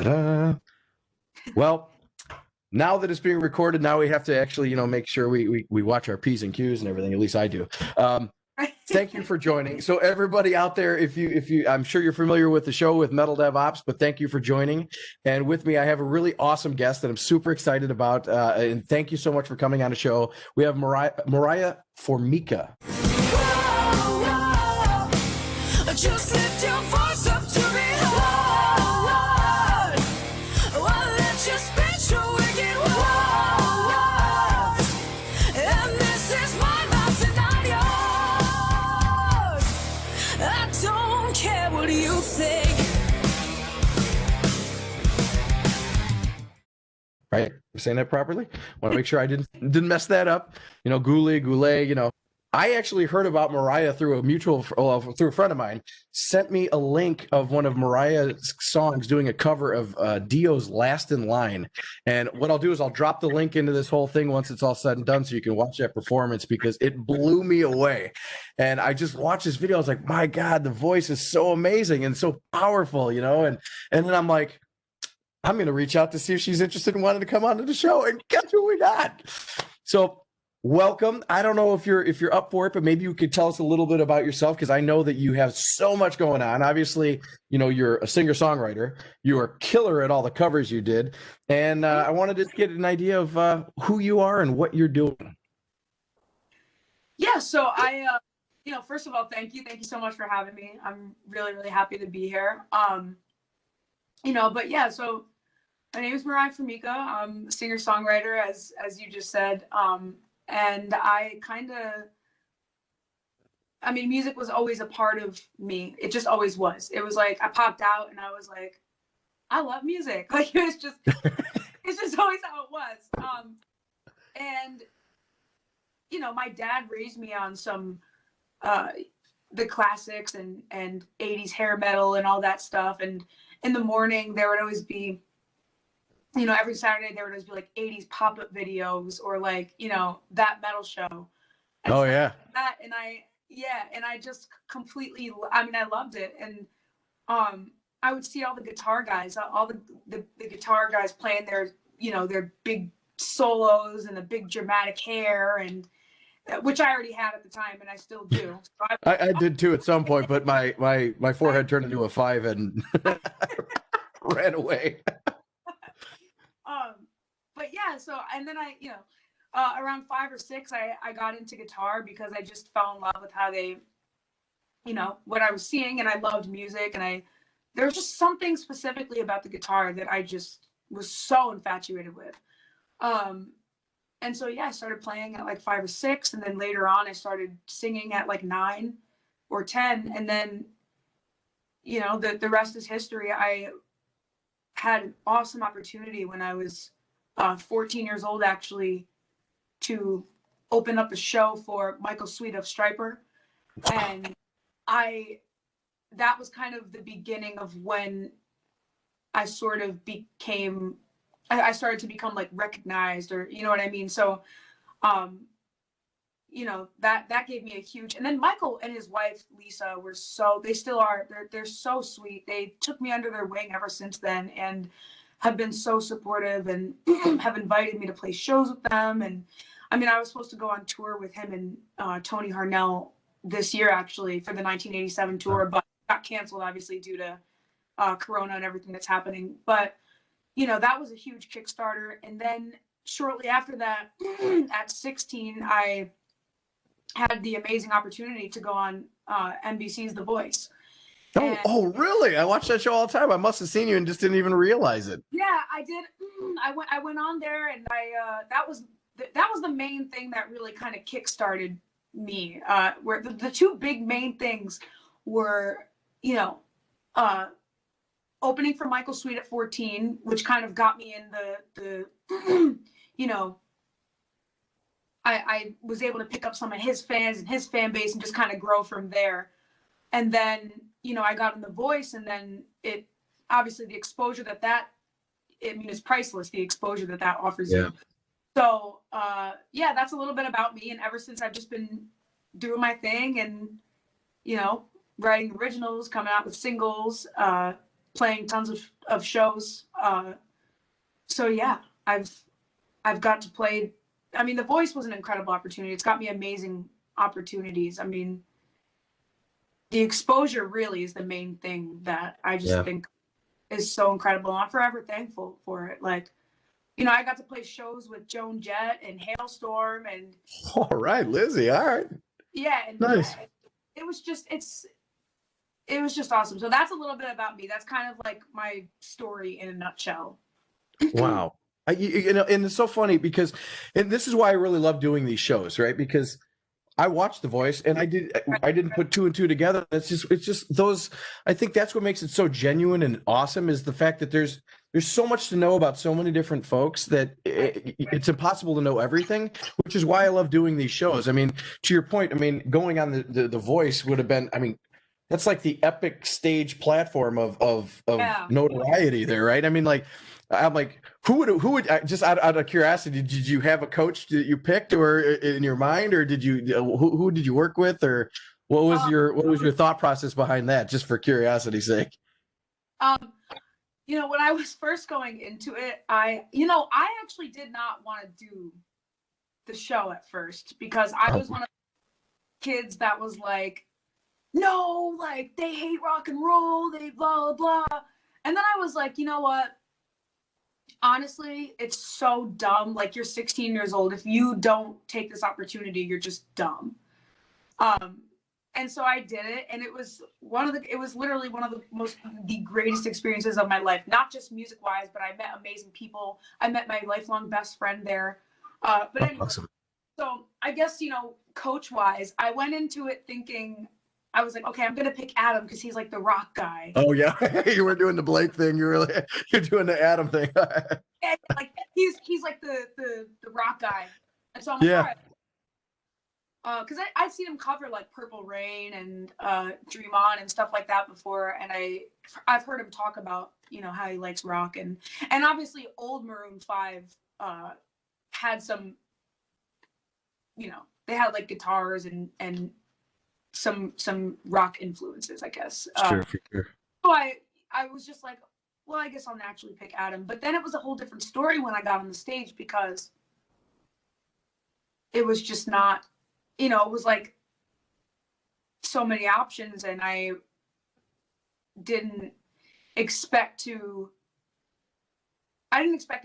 Ta-da. Well, now that it's being recorded, now we have to actually, make sure we watch our P's and Q's and everything. At least I do. Thank you for joining. So everybody out there, if you, I'm sure you're familiar with the show with MetalDevOps, but thank you for joining. And with me, I have a really awesome guest that I'm super excited about. And thank you so much for coming on the show. We have Moriah Formica. Whoa, whoa. Just lift your voice up to me. Right, I'm saying that properly. Want to make sure I didn't mess that up. Goulet. I actually heard about Moriah through through a friend of mine. Sent me a link of one of Moriah's songs doing a cover of Dio's "Last in Line." And what I'll do is I'll drop the link into this whole thing once it's all said and done, so you can watch that performance because it blew me away. And I just watched this video. I was like, my God, the voice is so amazing and so powerful, And then I'm like, I'm going to reach out to see if she's interested in wanting to come onto the show, and guess who we got? So welcome. I don't know if you're up for it, but maybe you could tell us a little bit about yourself, because I know that you have so much going on. Obviously, you're a singer-songwriter. You are killer at all the covers you did. And I wanted to get an idea of who you are and what you're doing. Yeah, so I, first of all, thank you. Thank you so much for having me. I'm really, really happy to be here. But yeah, so my name is Moriah Formica. I'm a singer-songwriter, as you just said. And music was always a part of me. It just always was. It was like I popped out and I was like, I love music. Like it's just always how it was. My dad raised me on some the classics and 80s hair metal and all that stuff. And in the morning there would always be, every Saturday there would always be like 80s pop-up videos or like, that metal show. And oh yeah. That and I just completely, I loved it. And I would see all the guitar guys, all the guitar guys playing their big solos and the big dramatic hair, and which I already had at the time and I still do. So I did too at some point, but my forehead turned into a 5 and ran away. But yeah, so, and then I, around 5 or 6, I got into guitar because I just fell in love with how they, what I was seeing, and I loved music, and there was just something specifically about the guitar that I just was so infatuated with. And so, yeah, I started playing at like 5 or 6, and then later on I started singing at like 9 or 10, and then, the rest is history. I had an awesome opportunity when I was 14 years old, actually, to open up a show for Michael Sweet of Striper. And that was kind of the beginning of when I sort of I started to become like recognized, or, you know what I mean? So, that gave me a huge, and then Michael and his wife, Lisa, they still are, they're so sweet. They took me under their wing ever since then and have been so supportive and have invited me to play shows with them. And I was supposed to go on tour with him and Tony Harnell this year, actually, for the 1987 tour, but got canceled, obviously, due to Corona and everything that's happening. But, that was a huge Kickstarter. And then shortly after that, at 16, I had the amazing opportunity to go on NBC's The Voice. Oh, really? I watch that show all the time. I must have seen you and just didn't even realize it. Yeah, I did. I went on there, and that was the main thing that really kind of kickstarted me. Where the two big main things were, opening for Michael Sweet at 14, which kind of got me in the I was able to pick up some of his fans and his fan base and just kind of grow from there. And then, I got in The Voice, and then it, obviously the exposure it's priceless, the exposure that offers you. So, that's a little bit about me. And ever since, I've just been doing my thing and, writing originals, coming out with singles, playing tons of shows. So yeah, I've got to play. I mean, The Voice was an incredible opportunity. It's got me amazing opportunities. I mean, the exposure really is the main thing that I just Yeah. think is so incredible. I'm forever thankful for it. Like, you know, I got to play shows with Joan Jett and Hailstorm, and All right, Lizzie. All right. yeah, and Nice. it was just it was just awesome. So that's a little bit about me. That's kind of like my story in a nutshell. Wow. You know, and it's so funny because, and this is why I really love doing these shows, right? Because I watched The Voice and I didn't put two and two together. It's just those, I think that's what makes it so genuine and awesome is the fact that there's so much to know about so many different folks that it's impossible to know everything, which is why I love doing these shows. I mean, to your point, I mean, going on the Voice would have been, I mean, that's like the epic stage platform of Yeah. notoriety there, right? I mean, like, I'm like, who would just out of curiosity, did you have a coach that you picked or in your mind, or did you who did you work with, or what was your thought process behind that, just for curiosity's sake? You know, when I was first going into it, I actually did not want to do the show at first because I was one of the kids that was like, no, like they hate rock and roll, they blah blah blah. And then I was like, you know what? Honestly, it's so dumb. Like, you're 16 years old. If you don't take this opportunity, you're just dumb. And so I did it, and it was literally one of the greatest experiences of my life, not just music wise, but I met amazing people. I met my lifelong best friend there. But anyway, Awesome. so I guess, coach wise, I went into it thinking, I was like, okay, I'm gonna pick Adam because he's like the rock guy. Oh yeah, you were doing the Blake thing. You're doing the Adam thing. And, like he's like the rock guy, and so I'm like, Yeah. all right. Because I'd seen him cover like Purple Rain and Dream On and stuff like that before, and I've heard him talk about how he likes rock, and obviously old Maroon 5 had some, they had like guitars and some rock influences, I guess. Sure, for sure. So I was just like, well, I guess I'll naturally pick Adam. But then it was a whole different story when I got on the stage because it was just not, it was like so many options, and I didn't expect it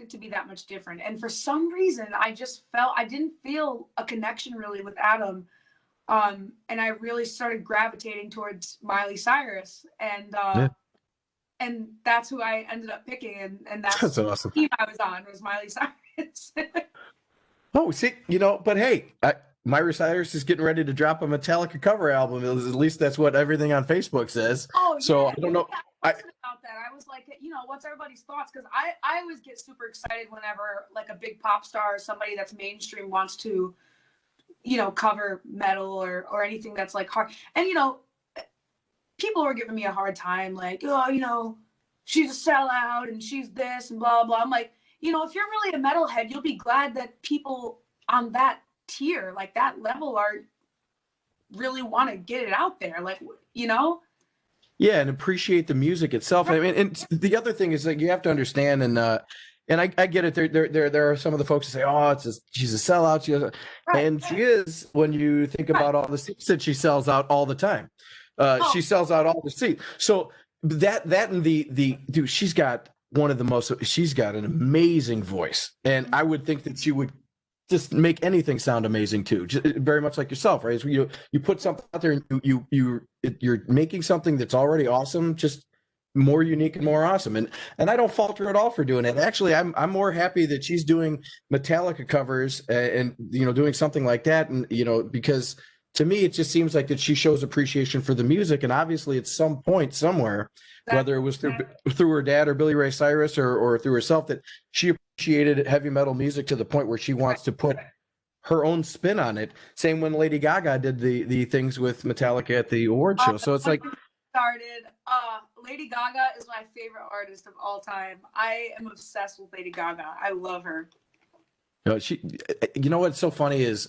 to be that much different. And for some reason, I didn't feel a connection really with Adam. And I really started gravitating towards Miley Cyrus, and that's who I ended up picking, and that's awesome. the team I was on was Miley Cyrus. Oh, see, but hey, Miley Cyrus is getting ready to drop a Metallica cover album. At least that's what everything on Facebook says. Oh, so yeah, I don't know. I posted about that. I was like, what's everybody's thoughts? Because I always get super excited whenever like a big pop star or somebody that's mainstream wants to, cover metal or anything that's like hard. And people were giving me a hard time, like, oh, she's a sellout and she's this and blah blah. I'm like, if you're really a metalhead, you'll be glad that people on that tier, like that level, are really want to get it out there, like, Yeah, and appreciate the music itself. I mean, and the other thing is, like, you have to understand, and I get it. There are some of the folks that say, "Oh, she's a sellout," and she is when you think about all the seats that she sells out all the time. She sells out all the seats. So that and the dude, she's got an amazing voice, and I would think that she would just make anything sound amazing too, just very much like yourself, right? So you put something out there, and you're making something that's already awesome, just more unique and more awesome. And I don't fault her at all for doing it. Actually, I'm more happy that she's doing Metallica covers and doing something like that, and because to me it just seems like that she shows appreciation for the music, and obviously at some point somewhere, whether it was through her dad or Billy Ray Cyrus or through herself, that she appreciated heavy metal music to the point where she wants to put her own spin on it. Same when Lady Gaga did the things with Metallica at the award show. So it's like Lady Gaga is my favorite artist of all time. I am obsessed with Lady Gaga. I love her. what's so funny is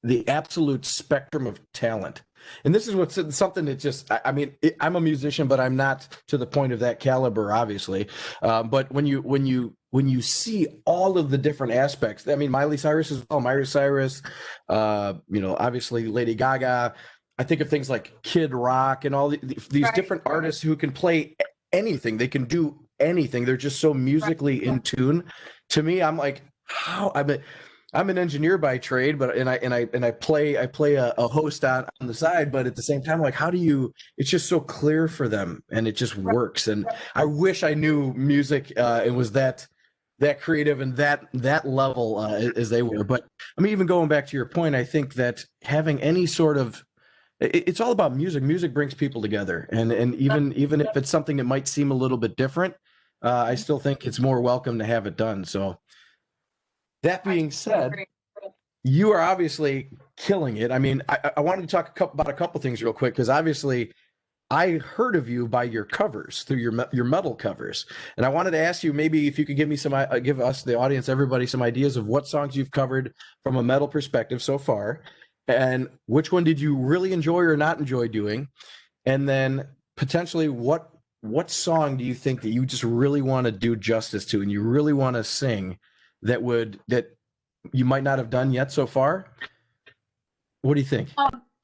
the absolute spectrum of talent. And this is what's something that just, I mean, I'm a musician, but I'm not to the point of that caliber, obviously. But when you see all of the different aspects, I mean, Miley Cyrus as well, Miley Cyrus, obviously Lady Gaga. I think of things like Kid Rock and all these different artists who can play anything. They can do anything. They're just so musically in tune. To me, I'm like, how? I'm an engineer by trade, but I play a host on the side, but at the same time, like, how do you? It's just so clear for them, and it just works. And I wish I knew music and was that creative and that level as they were. But I mean, even going back to your point, I think that having any sort of it's all about music. Music brings people together, and even if it's something that might seem a little bit different, I still think it's more welcome to have it done. So. That being said, you are obviously killing it. I mean, I wanted to talk about a couple things real quick because obviously I heard of you by your covers through your metal covers, and I wanted to ask you maybe if you could give us the audience, everybody, some ideas of what songs you've covered from a metal perspective so far, and which one did you really enjoy or not enjoy doing, and then potentially what song do you think that you just really want to do justice to and you really want to sing that you might not have done yet so far? What do you think?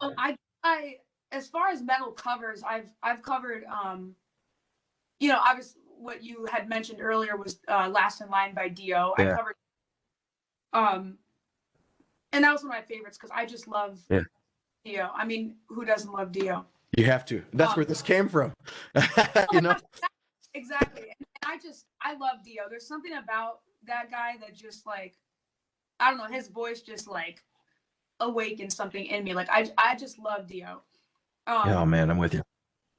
I as far as metal covers, I've covered obviously what you had mentioned earlier was Last in Line by Dio. Yeah. I covered and that was one of my favorites because I just love Dio. I mean, who doesn't love Dio? You have to. That's where this came from. You know? Exactly. And I love Dio. There's something about that guy that just like, I don't know, his voice just like awakens something in me. Like I just love Dio. Oh man, I'm with you.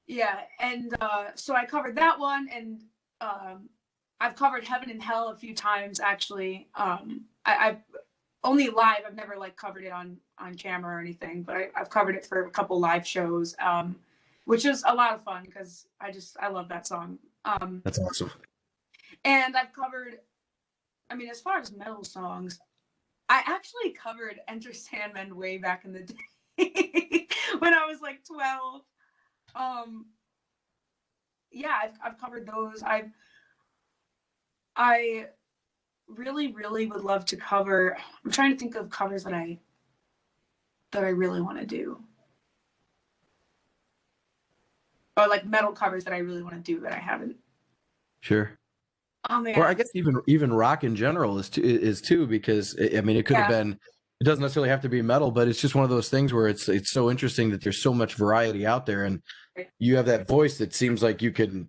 Yeah, and so I covered that one, and I've covered Heaven and Hell a few times actually. I've only live. I've never like covered it on camera or anything, but I've covered it for a couple live shows, which is a lot of fun because I love that song. That's awesome. And I've covered, I mean, as far as metal songs, I actually covered Enter Sandman way back in the day when I was like 12. Yeah, I've covered those. I really, really would love to cover. I'm trying to think of covers that I really want to do, or like metal covers that I really want to do that I haven't. Sure. Oh man. Or I guess even rock in general is too, because I mean, it could have been. It doesn't necessarily have to be metal, but it's just one of those things where it's so interesting that there's so much variety out there, and you have that voice that seems like you can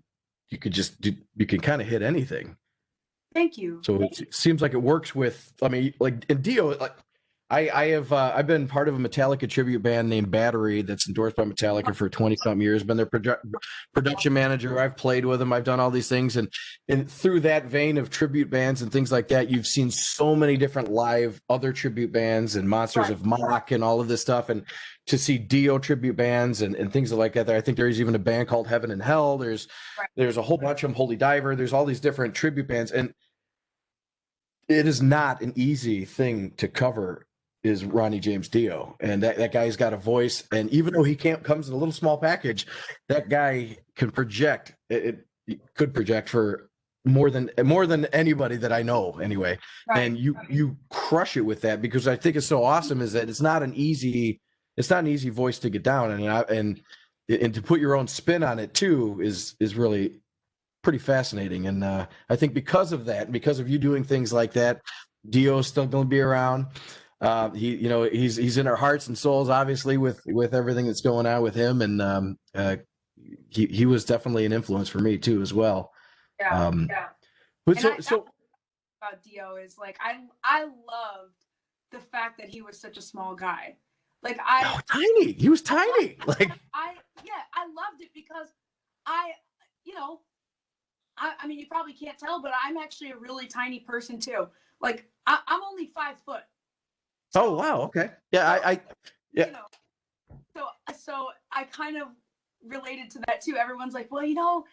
kind of hit anything. Thank you. So it seems like it works with. I mean, like in Dio, like I've been part of a Metallica tribute band named Battery that's endorsed by Metallica for 20-something years. Been their production manager. I've played with them. I've done all these things, and through that vein of tribute bands and things like that, you've seen so many different live other tribute bands and Monsters of Mock and all of this stuff, and to see Dio tribute bands and things like that. I think there's even a band called Heaven and Hell. There's a whole bunch of them. Holy Diver. There's all these different tribute bands, and it is not an easy thing to cover. Is Ronnie James Dio, and that guy's got a voice, and even though he comes in a little small package, that guy can project. It could project for more than anybody that I know, anyway. Right. And you crush it with that, because I think it's so awesome is that it's not an easy voice to get down, and to put your own spin on it too is really pretty fascinating. And I think because of that, because of you doing things like that, Dio's still going to be around. He's in our hearts and souls, obviously, with everything that's going on with him, and he was definitely an influence for me too, as well. Yeah. But so about Dio is like I loved the fact that he was such a small guy. Like tiny. He was tiny. I loved it because I mean, you probably can't tell, but I'm actually a really tiny person too. Like I'm only 5 foot. Oh wow! Okay, yeah, So I kind of related to that too. Everyone's like, well,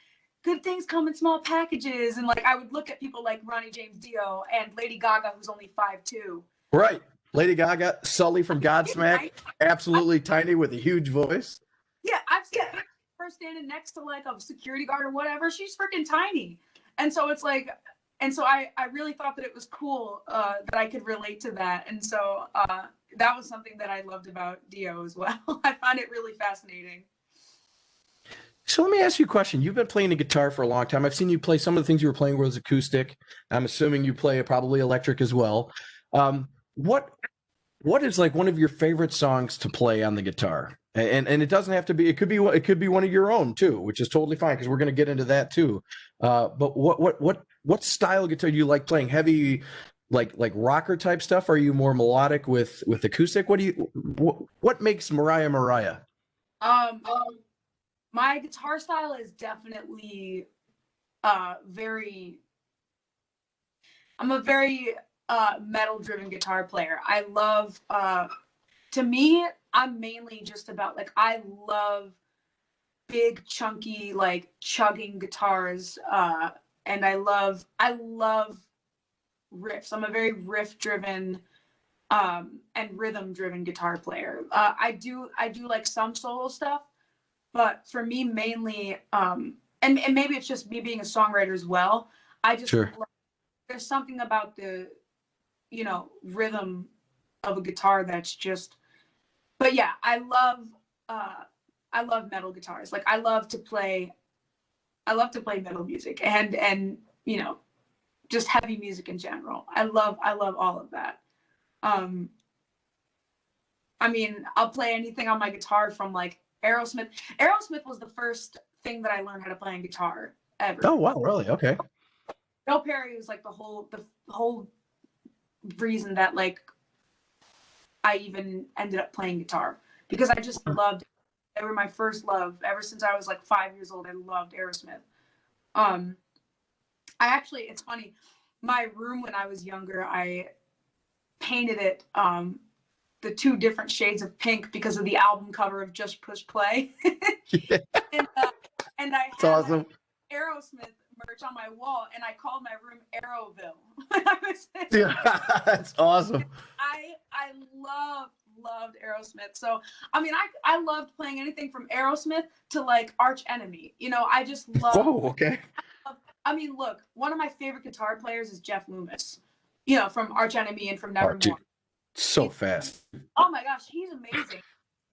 good things come in small packages, and like I would look at people like Ronnie James Dio and Lady Gaga, who's only 5'2". Right. Lady Gaga, Sully from Godsmack, absolutely tiny with a huge voice. Yeah, I've seen her standing next to like a security guard or whatever. She's freaking tiny, and so it's like, and so I really thought that it was cool that I could relate to that, and so that was something that I loved about Dio as well. I found it really fascinating. So let me ask you a question. You've been playing the guitar for a long time. I've seen you play some of the things you were playing was acoustic. I'm assuming you play probably electric as well. What is like one of your favorite songs to play on the guitar? And it doesn't have to be. It could be one of your own too, which is totally fine because we're going to get into that too. But what style of guitar do you like playing? Heavy, like rocker type stuff? Are you more melodic with acoustic? What makes Moriah Moriah? My guitar style is definitely very. I'm a very metal driven guitar player. I love to me, I'm mainly just about like I love big chunky like chugging guitars and I love riffs. I'm a very riff driven and rhythm driven guitar player. I do like some solo stuff, but for me mainly and maybe it's just me being a songwriter as well. I just Sure. there's something about the rhythm of a guitar that's just, but yeah, I love metal guitars. Like I love to play metal music and just heavy music in general. I love all of that. I mean, I'll play anything on my guitar from like Aerosmith. Aerosmith was the first thing that I learned how to play on guitar ever. Oh wow, really? Okay. Joe Perry was like the whole reason that like I even ended up playing guitar because I just loved it. They were my first love ever since I was like 5 years old. I loved Aerosmith. It's funny. My room when I was younger, I painted it the 2 different shades of pink because of the album cover of Just Push Play. Yeah. and I That's had awesome. like, Aerosmith merch on my wall, and I called my room Aeroville when I was Yeah, that's awesome. I loved Aerosmith. So I mean, I loved playing anything from Aerosmith to like Arch Enemy. I just love. Whoa, okay. I mean, look, one of my favorite guitar players is Jeff Loomis. From Arch Enemy and from Oh, Nevermore. dude, so fast. Oh my gosh, he's amazing.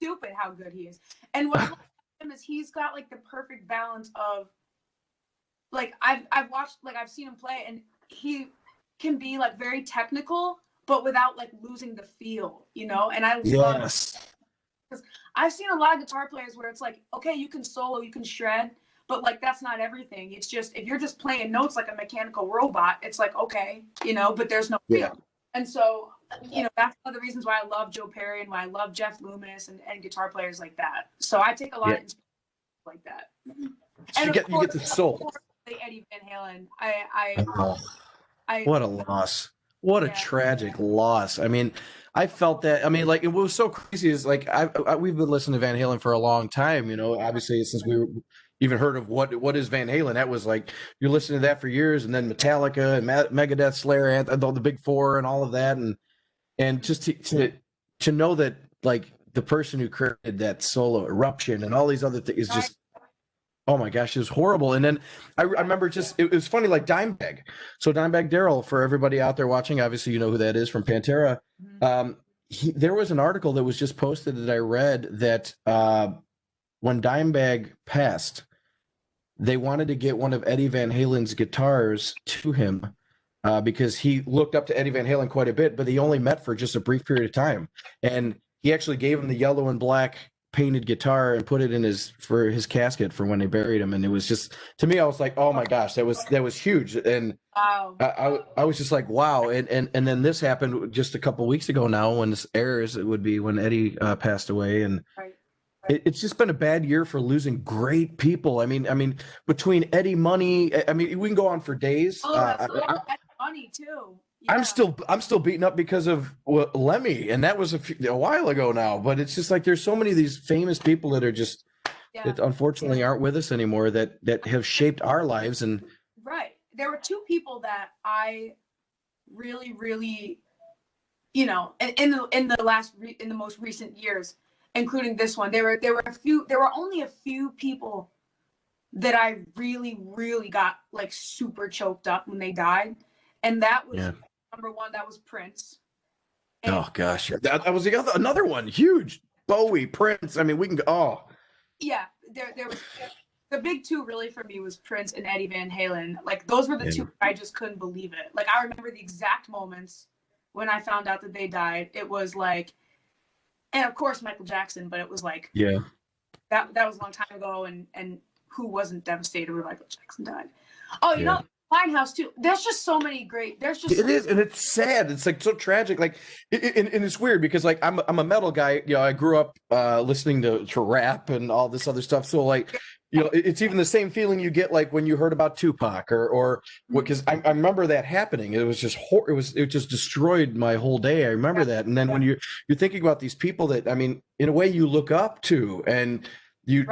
Stupid how good he is. And what I love about him is he's got like the perfect balance of like I've watched, like I've seen him play, and he can be like very technical but without like losing the feel, and I love Yes. because I've seen a lot of guitar players where it's like, okay, you can solo, you can shred, but like that's not everything. It's just if you're just playing notes like a mechanical robot, it's like okay, but there's no feel. Yeah. And so that's one of the reasons why I love Joe Perry and why I love Jeff Loomis and guitar players like that. So I take a lot of inspiration like that. So And you get the soul. of course, Eddie Van Halen. Oh, I what a loss. What a Yeah. tragic loss. I mean, I felt that. I mean, like, what was so crazy is like we've been listening to Van Halen for a long time. Obviously since we even heard of what is Van Halen. That was like you're listening to that for years, and then Metallica and Megadeth, Slayer, and the Big Four, and all of that, and just to know that like the person who created that solo Eruption and all these other things is just. Oh my gosh, it was horrible. And then I remember it was funny, like Dimebag. So Dimebag Darrell, for everybody out there watching, obviously you know who that is from Pantera. There was an article that was just posted that I read that when Dimebag passed, they wanted to get one of Eddie Van Halen's guitars to him because he looked up to Eddie Van Halen quite a bit, but he only met for just a brief period of time. And he actually gave him the yellow and black painted guitar and put it in for his casket for when they buried him. And it was just, to me, I was like, oh my gosh, that was huge. And wow. I was just like, wow. And then this happened just a couple of weeks ago now when this airs, it would be when Eddie passed away. And Right. it's just been a bad year for losing great people. I mean, between Eddie Money, I mean, we can go on for days. That's funny too. Yeah. I'm still beaten up because of Lemmy, and that was a while ago now. But it's just like there's so many of these famous people that are just that unfortunately aren't with us anymore that have shaped our lives. And Right. There were 2 people that I really, really you know, in the most recent years, including this one, there were only a few people that I really, really got like super choked up when they died. And that was number one, that was Prince. And Oh gosh, that was another one. Huge. Bowie, Prince. I mean, we can go. Oh, yeah, there was the big two really for me was Prince and Eddie Van Halen. Like those were the two I just couldn't believe it. Like I remember the exact moments when I found out that they died. It was like, and of course Michael Jackson, but it was like that was a long time ago, and who wasn't devastated when Michael Jackson died? Oh, you know, Winehouse too. There's just so many great. There's just it is, and it's sad. It's like so tragic. Like, and it's weird because like I'm a metal guy. You know, I grew up listening to rap and all this other stuff. So like, you know, it's even the same feeling you get like when you heard about Tupac or because I remember that happening. It was just it just destroyed my whole day. I remember that. And then when you're thinking about these people that, I mean, in a way you look up to, and you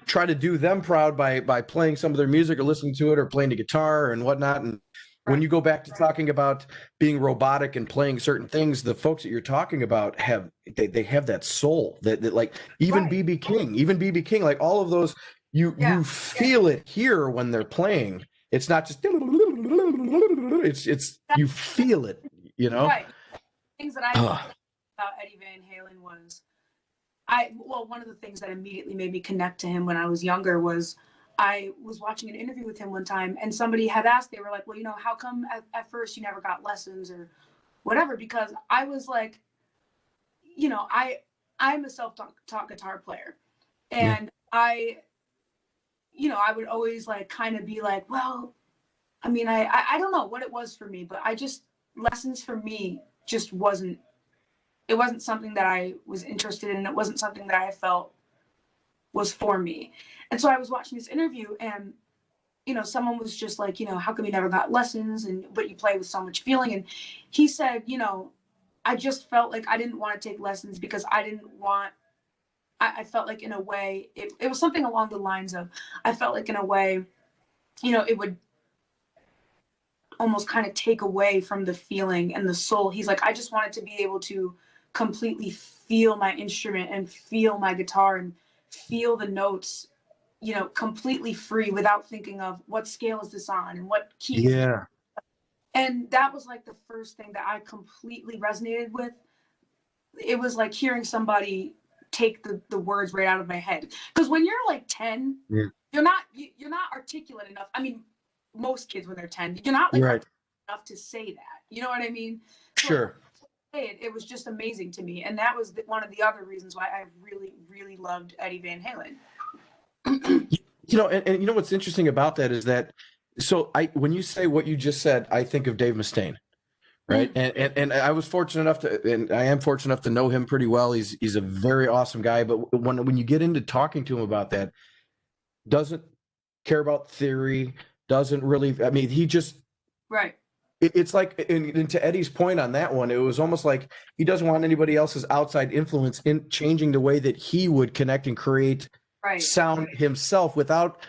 try to do them proud by playing some of their music or listening to it or playing the guitar and whatnot. And when you go back to talking about being robotic and playing certain things, the folks that you're talking about they have that soul that like even BB King, like all of those, you feel it here when they're playing. It's not just it's you feel it, you know. Right. Things that I loved about Eddie Van Halen was one of the things that immediately made me connect to him when I was younger was I was watching an interview with him one time, and somebody had asked, they were like, well, you know, how come at first you never got lessons or whatever? Because I was like, you know, I'm a self-taught guitar player, and I would always like kind of be like, well, I mean, I don't know what it was for me, but lessons for me just wasn't something that I was interested in. It wasn't something that I felt was for me. And so I was watching this interview, and, you know, someone was just like, you know, how come you never got lessons, but you play with so much feeling? And he said, you know, I just felt like I didn't want to take lessons because I felt like in a way, it was something along the lines of, I felt like in a way, you know, it would almost kind of take away from the feeling and the soul. He's like, I just wanted to be able to completely feel my instrument and feel my guitar and feel the notes, you know, completely free without thinking of what scale is this on and what key. Yeah. And that was like the first thing that I completely resonated with. It was like hearing somebody take the words right out of my head. Because when you're like 10, you're not articulate enough. I mean, most kids when they're 10, you're not like enough to say that. You know what I mean? So, sure. It was just amazing to me, and that was one of the other reasons why I really, really loved Eddie Van Halen. You know, and you know what's interesting about that is that, so when you say what you just said, I think of Dave Mustaine, right? And I was fortunate enough and I am fortunate enough to know him pretty well. He's a very awesome guy, but when you get into talking to him about that, doesn't care about theory, doesn't really. I mean, he just It's like, and to Eddie's point on that one, it was almost like he doesn't want anybody else's outside influence in changing the way that he would connect and create sound himself without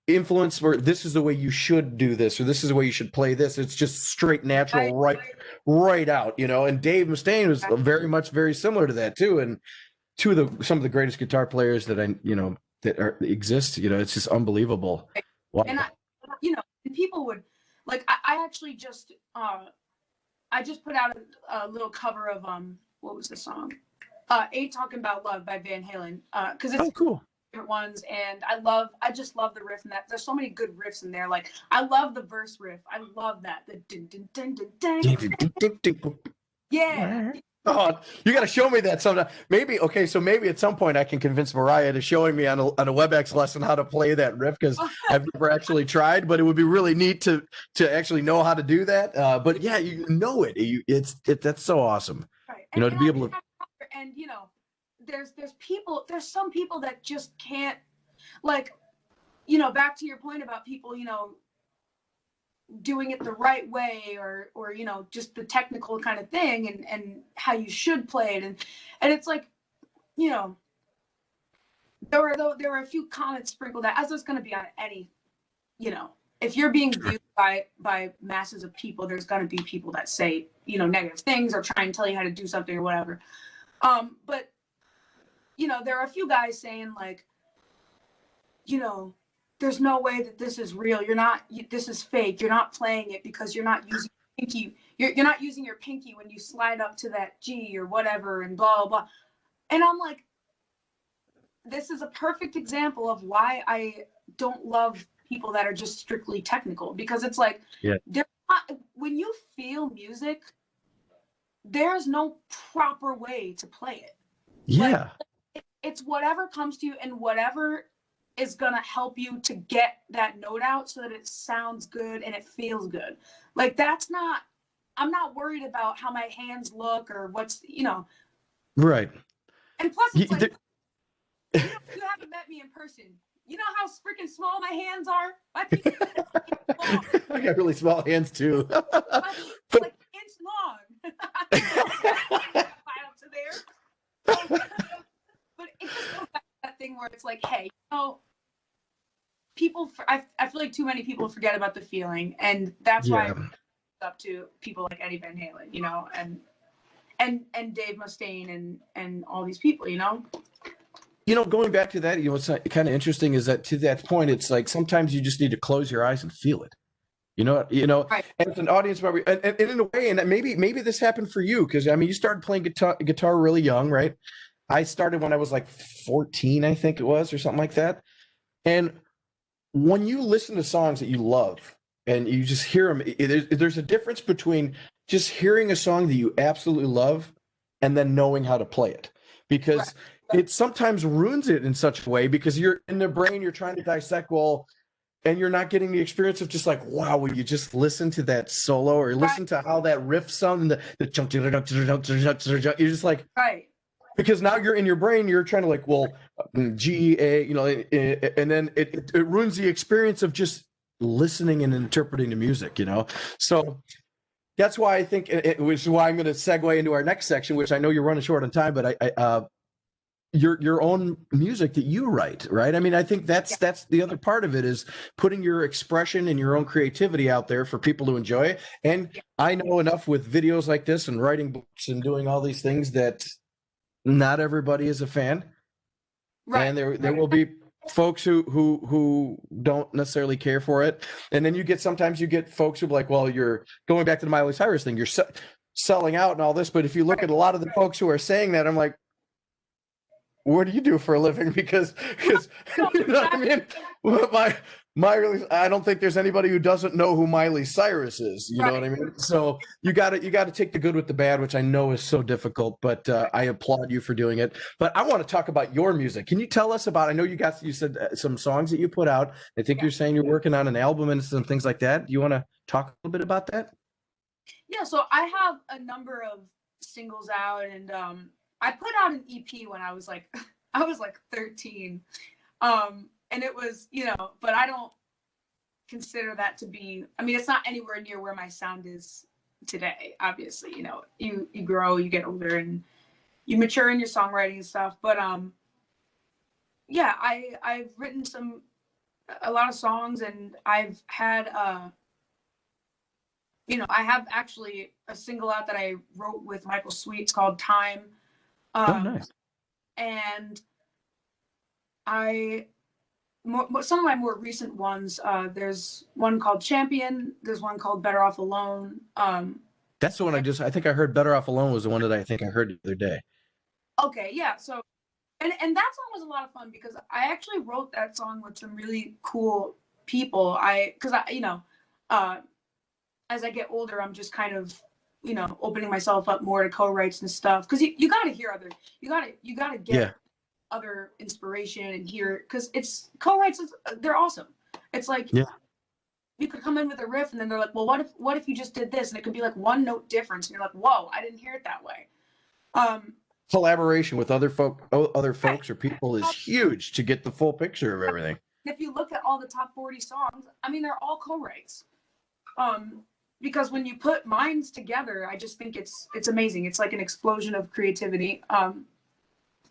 influence where this is the way you should do this or this is the way you should play this. It's just straight natural, right out, you know. And Dave Mustaine was very similar to that too. And some of the greatest guitar players that exist, you know, it's just unbelievable. Wow. And people would. Like I actually just put out a little cover of what was the song? Ain't Talking About Love by Van Halen. Because it's cool. Favorite ones, and I just love the riff in that. There's so many good riffs in there. Like I love the verse riff. I love that. The dun, dun, dun, dun, dun. Yeah. Oh, you got to show me that sometime. Maybe at some point I can convince Moriah to showing me on a WebEx lesson how to play that riff, because I've never actually tried, but it would be really neat to actually know how to do that. But yeah, you know it. That's so awesome. Right. You know, to be able to. And you know, there's some people that just can't, like, you know, back to your point about people, you know, doing it the right way or you know, just the technical kind of thing and how you should play it, and it's like, you know, there were a few comments sprinkled out, as there's going to be on any, you know, if you're being viewed by masses of people, there's going to be people that say, you know, negative things or try and tell you how to do something or whatever. But you know, there are a few guys saying like, you know, there's no way that this is real. This is fake. You're not playing it because you're not using your pinky. You're not using your pinky when you slide up to that G or whatever and blah, blah, blah. And I'm like, this is a perfect example of why I don't love people that are just strictly technical, because it's like, when you feel music, there's no proper way to play it. Yeah. Like, it's whatever comes to you and whatever is gonna help you to get that note out so that it sounds good and it feels good. Like I'm not worried about how my hands look or what's, you know. Right. And plus it's like, you haven't met me in person. You know how freaking small my hands are? My pinky is small. I got really small hands too. Like an inch long. Up to there. But it just goes back to that thing where it's like, hey, you know, I feel like too many people forget about the feeling, and that's why it's up to people like Eddie Van Halen, you know, and Dave Mustaine and all these people, you know. You know, going back to that, you know, what's kind of interesting is that to that point, it's like sometimes you just need to close your eyes and feel it. You know, right. And it's an audience member, and in a way, and maybe this happened for you, because I mean, you started playing guitar really young, right? I started when I was like 14, I think it was, or something like that. And when you listen to songs that you love and you just hear them, there's a difference between just hearing a song that you absolutely love and then knowing how to play it, because it sometimes ruins it in such a way, because you're in the brain, you're trying to dissect, well, and you're not getting the experience of just like, wow, when you just listen to that solo or listen to how that riff sounds and the chunk, you're just like, right. Because now you're in your brain, you're trying to like, well, G, A, you know, and then it ruins the experience of just listening and interpreting the music, you know? So that's why I think, which is why I'm going to segue into our next section, which I know you're running short on time, but your own music that you write, right? I mean, I think that's the other part of it, is putting your expression and your own creativity out there for people to enjoy. And I know enough with videos like this and writing books and doing all these things that not everybody is a fan. Right. And there will be folks who don't necessarily care for it. And then sometimes you get folks who are like, well, you're going back to the Miley Cyrus thing, you're selling out and all this. But if you look at a lot of the folks who are saying that, I'm like, what do you do for a living? Because you know what I mean? I don't think there's anybody who doesn't know who Miley Cyrus is. You know what I mean? So you got to take the good with the bad, which I know is so difficult, but I applaud you for doing it. But I want to talk about your music. Can you tell us about, I know you said some songs that you put out. I think you're saying you're working on an album and some things like that. Do you want to talk a little bit about that? Yeah. So I have a number of singles out, and I put out an EP when I was like 13. And it was, you know, but I don't consider that to be, I mean, it's not anywhere near where my sound is today. Obviously, you know, you grow, you get older, and you mature in your songwriting and stuff. But yeah, I've written a lot of songs, and I've had you know, I have actually a single out that I wrote with Michael Sweet. It's called Time. Oh, nice. And some of my more recent ones, there's one called Champion, there's one called Better Off Alone. That's the one I think I heard. Better Off Alone was the one that I think I heard the other day. Okay, yeah. So, and that song was a lot of fun because I actually wrote that song with some really cool people. Because you know, as I get older, I'm just kind of, you know, opening myself up more to co-writes and stuff. Because you got to hear you got to get other inspiration and hear, because it's co-writes, they're awesome. It's like, you could come in with a riff and then they're like, well, what if you just did this? And it could be like one note difference, and you're like, whoa, I didn't hear it that way. Collaboration with other folks or people is huge to get the full picture of everything. If you look at all the top 40 songs, I mean, they're all co-writes. Because when you put minds together, I just think it's amazing. It's like an explosion of creativity.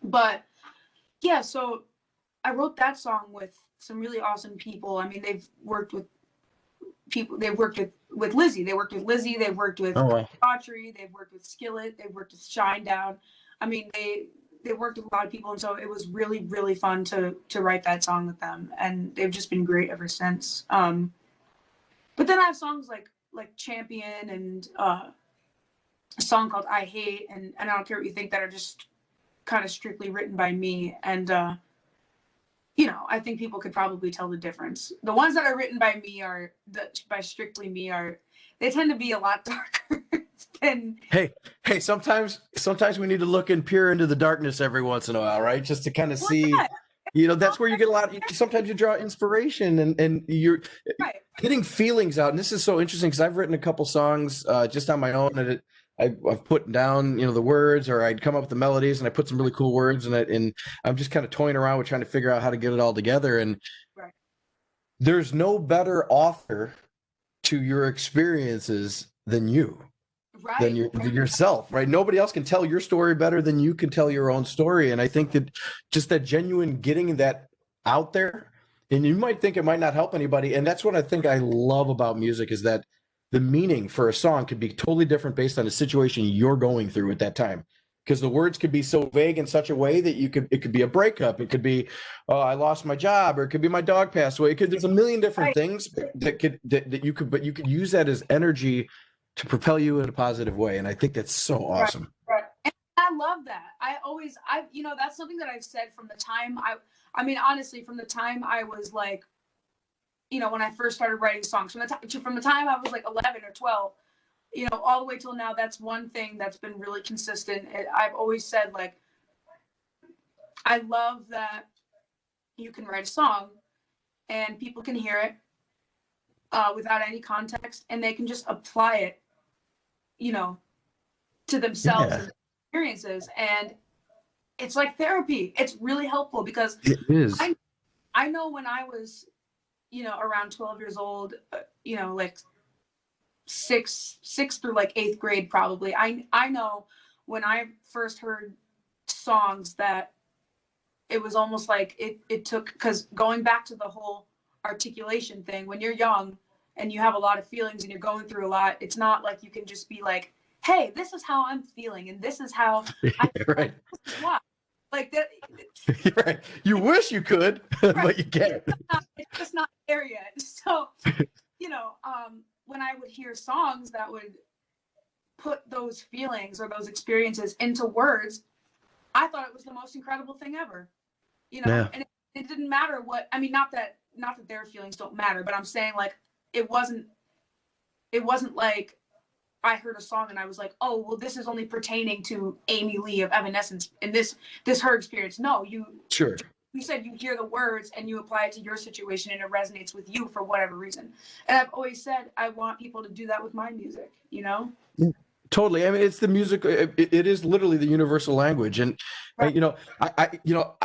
But yeah, so I wrote that song with some really awesome people. I mean, they've worked with people. They've worked with Lizzie. They worked with Lizzie. They've worked with Oh, wow. Autry. They've worked with Skillet. They've worked with Shinedown. I mean, they worked with a lot of people, and so it was really, really fun to write that song with them, and they've just been great ever since. But then I have songs like Champion and a song called I Hate, and I don't care what you think, that are just kind of strictly written by me. And you know, I think people could probably tell the difference. The ones that are written by me by strictly me they tend to be a lot darker than. Hey, sometimes we need to look in peer into the darkness every once in a while, right? Just to kind of see, Yeah. you know, that's where you get a lot. Sometimes you draw inspiration and you're Right. getting feelings out. And this is so interesting because I've written a couple songs just on my own, and I've put down, you know, the words, or I'd come up with the melodies, and I put some really cool words in it, and I'm just kind of toying around with trying to figure out how to get it all together. And Right. there's no better author to your experiences than you. Right. Than yourself, right? Nobody else can tell your story better than you can tell your own story. And I think that just that genuine getting that out there, and you might think it might not help anybody. And that's what I think I love about music, is that the meaning for a song could be totally different based on the situation you're going through at that time. Because the words could be so vague in such a way that it could be a breakup. It could be, oh, I lost my job, or it could be my dog passed away. There's a million different things that you could use that as energy to propel you in a positive way. And I think that's so awesome. Right. And I love that. You know, that's something that I've said from the time I mean, honestly, from the time I was like, you know, when I first started writing songs, from the time I was like 11 or 12, you know, all the way till now, that's one thing that's been really consistent. I've always said, like, I love that you can write a song and people can hear it without any context, and they can just apply it, you know, to themselves and experiences. And it's like therapy. It's really helpful, because it is. I know when I was, you know, around 12 years old, you know, like sixth through like 8th grade, probably. I know when I first heard songs that it was almost like it took, because going back to the whole articulation thing, when you're young and you have a lot of feelings and you're going through a lot, it's not like you can just be like, hey, this is how I'm feeling, and this is how I feel. Right. This is why. Like that. Right. You wish you could, but you can't. It's just not there yet. So, you know, when I would hear songs that would put those feelings or those experiences into words, I thought it was the most incredible thing ever. You know, Yeah. and it didn't matter what, I mean, not that their feelings don't matter, but I'm saying, like, it wasn't like I heard a song and I was like, oh, well, this is only pertaining to Amy Lee of Evanescence and this her experience. No, you said you hear the words and you apply it to your situation and it resonates with you for whatever reason. And I've always said I want people to do that with my music, you know? Yeah, totally. I mean, it's the music. It is literally the universal language. And, Right. you know,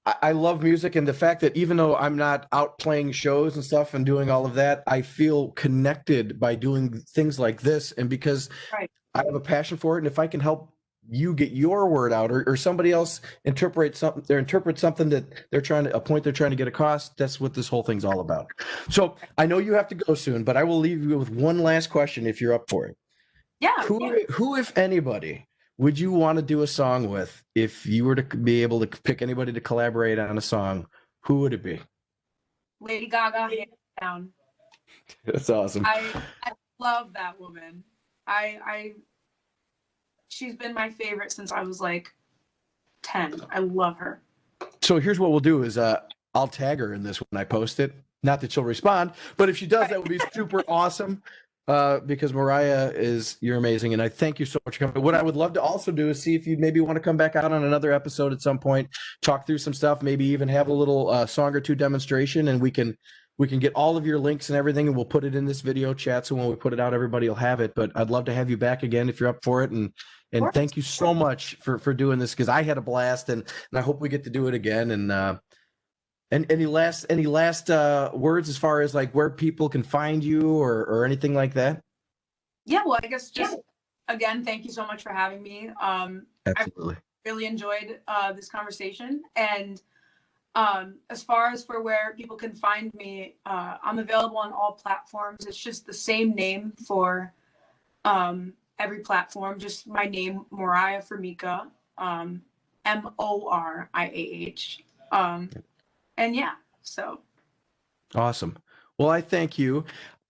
I love music, and the fact that even though I'm not out playing shows and stuff and doing all of that, I feel connected by doing things like this. And because Right. I have a passion for it, and if I can help you get your word out, or somebody else interpret something that a point they're trying to get across, that's what this whole thing's all about. So I know you have to go soon, but I will leave you with one last question if you're up for it. Yeah. Who, if anybody, would you want to do a song with if you were to be able to pick anybody to collaborate on a song? Who would it be? Lady Gaga, hands down. That's awesome. I love that woman. She's been my favorite since I was like 10. I love her. So here's what we'll do is I'll tag her in this when I post it. Not that she'll respond, but if she does, that would be super awesome. Because Moriah, you're amazing, and I thank you so much for coming. What I would love to also do is see if you'd maybe want to come back out on another episode at some point, talk through some stuff, maybe even have a little song or two demonstration, and we can get all of your links and everything, and we'll put it in this video chat, so when we put it out, everybody will have it. But I'd love to have you back again if you're up for it, and thank you so much for doing this, because I had a blast, and I hope we get to do it again. And any last words as far as like where people can find you or anything like that? Yeah, well, I guess just again, thank you so much for having me. Absolutely. I really enjoyed this conversation, and As far as for where people can find me, I'm available on all platforms. It's just the same name for every platform. Just my name, Moriah Formica, Moriah. And yeah, so. Awesome. Well, I thank you.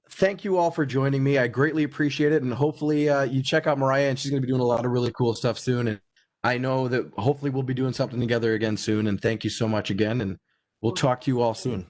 Thank you all for joining me. I greatly appreciate it. And hopefully you check out Moriah, and she's going to be doing a lot of really cool stuff soon. And I know that hopefully we'll be doing something together again soon. And thank you so much again. And we'll talk to you all soon.